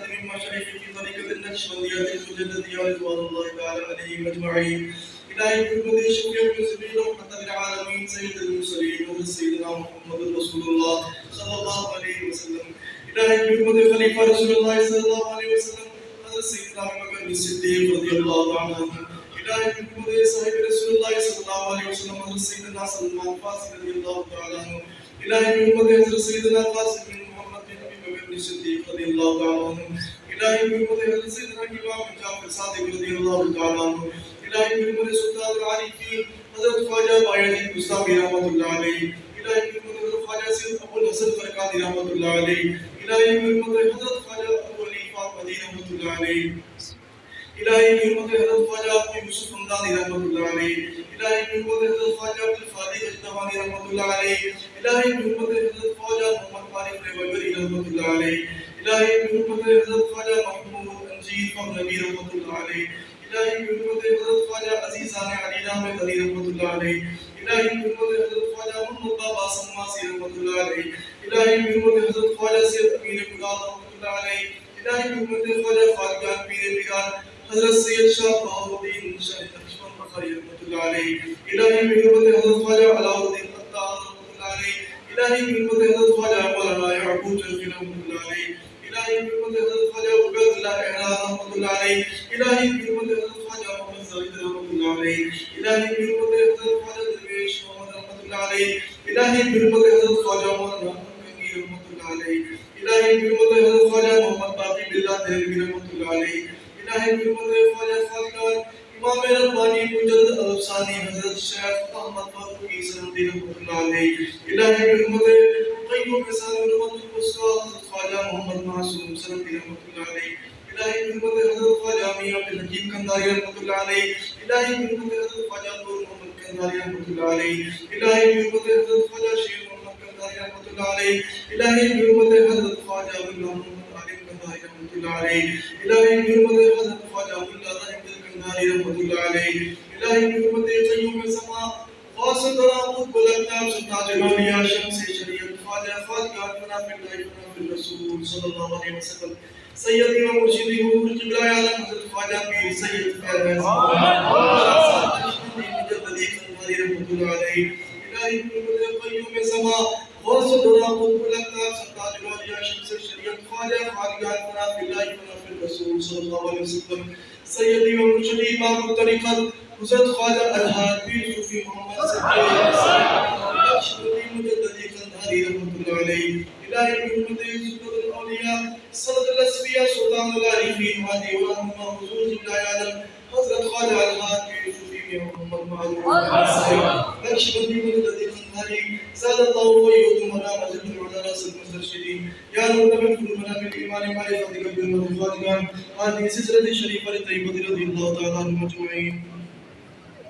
من مشايخ في طريقة النقشبندية المجددية رضوان الله تعالى عليهم أجمعين. إلهي بحرمة شفيع المسلمين رحمة للعالمين سيد المرسلين سيدنا محمد رسول الله صلى الله عليه وسلم. إلهي بحرمة خليفة رسول الله صلى الله عليه وسلم حضرت سيدنا أبو بكر الصديق رضي الله عنه. إلهي بحرمة صاحب رسول الله صلى الله عليه وسلم حضرت سيدنا سلمان الفارسي رضي الله تعالى عنه. إلهي بحرمة حضرت سيدنا القاسم بن محمد بن أبي بكر الصديق رضي الله تعالى عنه. إلهي بحرمة حضرت سيدنا الإمام جعفر الصادق رضي الله تعالى عنه. إلهي بحرمة سلطان العارفين حضرت خواجہ بايعدين بستامي رحمة الله عليه. إلهي بحرمة حضرت خواجہ سيد أبو الحسن فرقاني رحمة الله عليه. إلهي بحرمة حضرت خواجہ أبو علي فاطمي رحمة الله عليه. إلهي بحرمة حضرت خواجہ أبو يوسف حمداني رحمة الله عليه. إلهي بحرمة حضرت خواجہ عبد الفادي اجتماعي رحمة الله عليه. إلهي بحرمة حضرت خواجہ محمد طارق ريوبري رحمة الله عليه. إلهي بحرمة حضرت خواجہ محمود أنجيل فضلوي رحمة الله عليه. إلهي بحرمة حضرت خواجہ عزيزان علي ناحمد علي رحمة الله عليه. إلهي بحرمة حضرت خواجہ محمد بابا سماسي رحمة الله عليه. إلهي بحرمة حضرت خواجہ سيد أمين قرآن رحمة الله عليه. إلهي بحرمة خواجہ خواجہ پیر پیران حضرت سید شاہ بہاؤالدین شاہ لکشمن بخاری رحمة الله عليه. إلهي بحرمة حضرت خواجہ علاؤالدین عطار رحمة الله عليه. إلهي بحرمة حضرت خواجہ مولانا يعقوب جلفي رحمة الله عليه. إلهي بحرمة حضرت خواجہ عبید اللہ احرار رحمة الله عليه. إلهي بحرمة حضرت خواجہ محمد زاہد رحمة الله عليه. إلهي بحرمة حضرت خواجہ درویش محمد رحمة الله عليه. إلهي بحرمة حضرت خواجہ مولانا کنگی رحمة الله عليه. إلهي بحرمة حضرت خواجہ محمد باقی بلّہ دہلوی رحمة الله عليه. إلهي بحرمة خواجہ خالقان امام ربانی مجدد افسانی حضرت شیخ احمد فاروقی سندی رحمة الله عليه. إلهي بحرمة قيوم حسن رحمة القصوى حضرت خواجہ محمد معصوم سندی رحمة الله عليه. إلهي بحرمة حضرت خواجہ امیر عبد الحکیم قنداری رحمة الله عليه. إلهي بحرمة حضرت خواجہ نور محمد قنداری رحمة الله عليه. إلهي بحرمة حضرت خواجہ شیر محمد قنداری رحمة الله عليه. إلهي بحرمة حضرت خواجہ عبداللہ محمد عالم قنداری رحمة الله عليه. إلهي بحرمة حضرت خواجہ عبداللہ رحمة القنداری رحمة الله عليه. إلهي بحرمة قيوم السماء واسط قطب الأقطاب سلطان الأولياء شمس شريعة خواجہ خالقان فنا في الله فنا في الرسول صلى الله عليه وسلم. سيدي ومرشدي حضور قبلہ عالم حضرت خواجہ پیر سید فیض مجددی قنداری رحمة الله عليه. إلهي بحرمة قيوم السماء واسط قطب الأقطاب سلطان الأولياء شمس شريعة خواجہ خالقان فنا في الله فنا في الرسول صلى الله عليه وسلم. سيدي ومرشدي إمام الطريقة حضرت خواجہ الحاج پیر صوفی محمد صدیق مجددی قنداری رحمة الله عليه. إلهي بحرمة سلطان الأولياء سند الأسفياء سلطان العارفين وادي ورحمة حضور قبلہ عالم حضرت خواجہ الحاج پیر صوفی محمد معروف نقشبندی مجددی قنداری زاد الله ويؤد منام جل وعلا راس المسترشدين يا نور من قلوبنا بالإيمان معرفة قلب المتفاتقان هذه سلسلة الشريفة للطيبة رضي الله تعالى عنهم أجمعين.